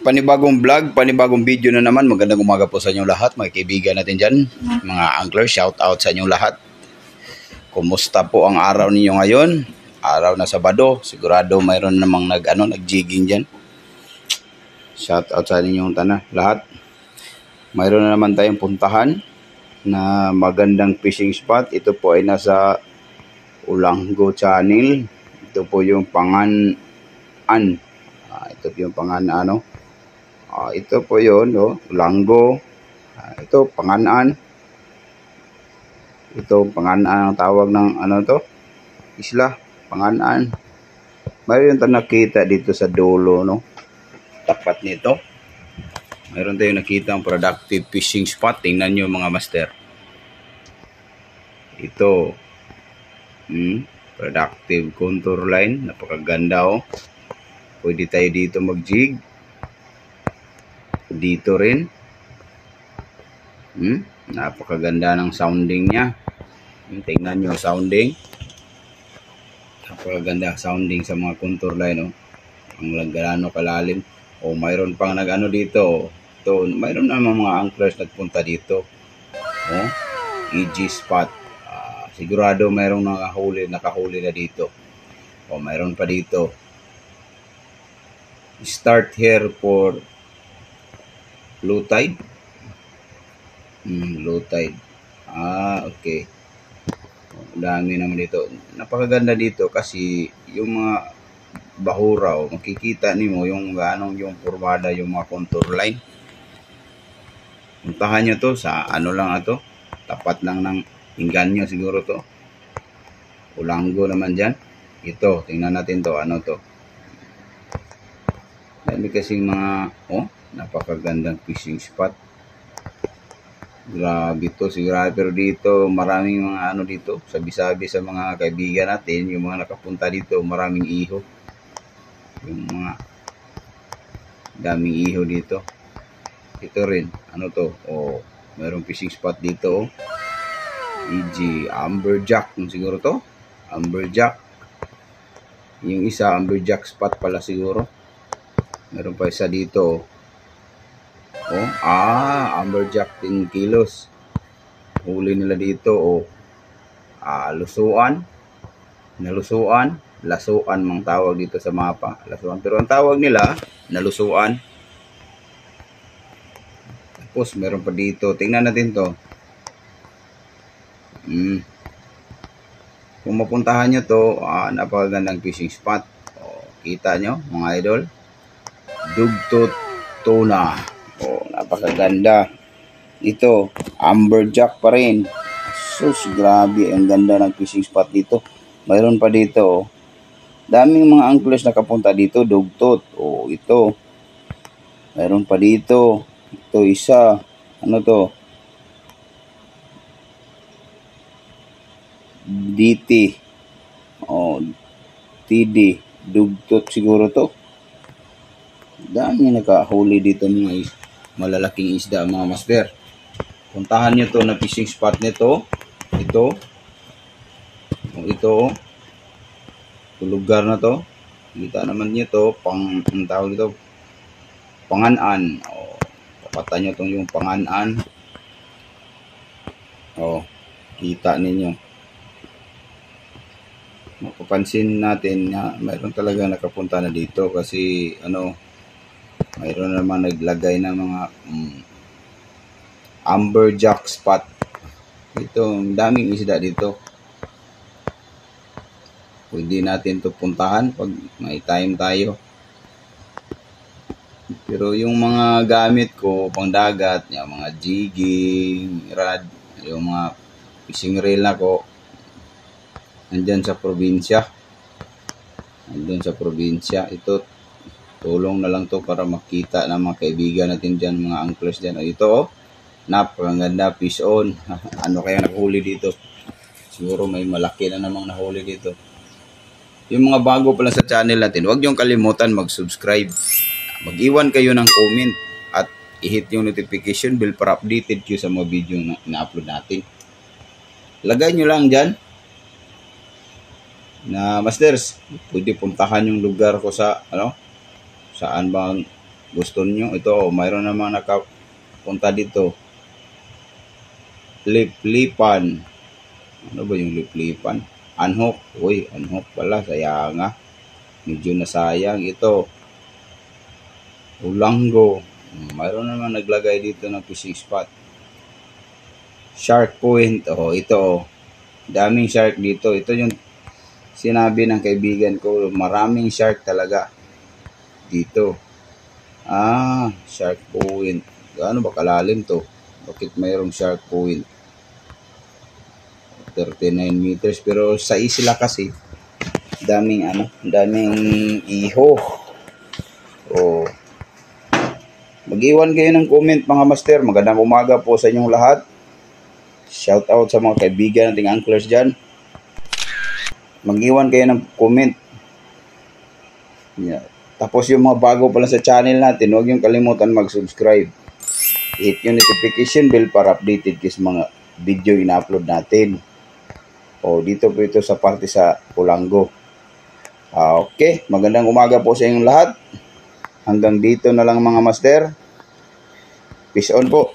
Panibagong vlog, panibagong video na naman. Magandang umaga po sa inyong lahat, mga kaibigan natin dyan, mga angler. Shout out sa inyong lahat. Kumusta po ang araw ninyo ngayon? Araw na Sabado, sigurado mayroon namang nag-jigging dyan. Shout out sa inyong lahat. Mayroon na naman tayong puntahan na magandang fishing spot. Ito po ay nasa Ulanggo Channel. Ito po yung Pangan-an. Ito po yung Pangan-ano. Ito po yun, Ulanggo. Ito, Pangan-an. Ito, Pangan-an ang tawag ng isla, Pangan-an. Mayroon tayong nakita dito sa dulo, tapat nito. Mayroon tayong nakita ang productive fishing spot. Tingnan nyo mga master. Ito, productive contour line. Napakaganda, Pwede tayo dito mag-jig. Dito rin. Napakaganda ng sounding niya. Tingnan nyo sounding. Napakaganda sounding sa mga contour line. Ang gaano kalalim. Mayroon pang dito. Mayroon naman mga anglers nagpunta dito. EG spot. Sigurado mayroong nakahuli na dito. Mayroon pa dito. Start here for low tide. Low tide. Okay. Dami naman dito. Napakaganda dito kasi yung mga bahuraw, makikita nimo yung yung formada yung mga contour line. Puntahan nyo to sa tapat lang ng Inganyo siguro to. Ulanggo naman dyan. Ito, tingnan natin to. Dami kasing mga, napakagandang fishing spot. Grabe to, sigurado. Pero dito, maraming mga dito, sabi-sabi sa mga kaibigan natin, yung mga nakapunta dito, maraming iho. Yung mga daming iho dito. Ito rin, mayroong fishing spot dito, EG, Amberjack, siguro to. Amberjack. Yung isa, Amberjack spot pala siguro. Meron pa isa dito. Amberjack 10 kilos. Huli nila dito, lusuan. Nalusuan. Lasuan mang tawag dito sa mapa. Lasuan. Pero ang tawag nila, nalusuan. Tapos, meron pa dito. Tingnan natin to. Kung mapuntahan nyo to, napakagandang fishing spot. Kita nyo, mga idol. Dugtot tuna. Napakaganda. Ito, Amberjack pa rin. Sus, grabe. Ang ganda ng fishing spot dito. Mayroon pa dito, daming mga anglers nakapunta dito. Dugtot. Ito. Mayroon pa dito. Ito, isa. DT. TD. Dugtot siguro to. Dami nakahuli dito mga malalaking isda mga master. Puntahan nyo to na fishing spot nito. Ito lugar na to. Kita naman nyo to. Ang tawag dito, Pangan-an. Papatan nyo itong yung Pangan-an. Kita ninyo. Mapapansin natin na mayroon talaga nakapunta na dito kasi mayroon naman naglagay ng mga Amberjack spot. Ito, daming isda dito. Pwede natin to puntahan pag may time tayo. Pero yung mga gamit ko pang dagat, yung mga jigging rod, yung mga fishing reel na ko, nandyan sa probinsya. Ito, tulong na lang to para makita ng mga kaibigan natin dyan, mga anglers dyan. Ito, napakaganda, fish on. Kaya nahuli dito? Siguro may malaki na namang nahuli dito. Yung mga bago pala sa channel natin, huwag niyong kalimutan mag-subscribe. Mag-iwan kayo ng comment at i-hit yung notification bell para updated kayo sa mga video na ina-upload natin. Lagay nyo lang dyan na masters, pwede puntahan yung lugar ko sa saan bang gusto nyo, ito, mayroon namang nakapunta dito. Liplipan. Ano ba yung liplipan? Anhok. Uy, anhok pala. Sayang nga. Medyo nasayang ito. Ulanggo. Mayroon naman naglagay dito ng fishing spot. Shark Point. Oh, ito. Daming shark dito. Ito yung sinabi ng kaibigan ko. Maraming shark talaga dito. Shark Point. Gaano ba kalalim to? Bakit mayroong Shark Point? 39 meters. Pero sa isla kasi, daming iho. Oh. Mag-iwan kayo ng comment mga master. Magandang umaga po sa inyong lahat. Shout out sa mga kaibigan nating anglers dyan. Mag-iwan kayo ng comment. Yeah. Tapos yung mga bago pala sa channel natin, huwag yung kalimutan mag-subscribe. Hit yung notification bell para updated kayo sa mga video ina-upload natin. O dito po ito sa parte sa Ulanggo. Okay, magandang umaga po sa inyong lahat. Hanggang dito na lang mga master. Peace on po.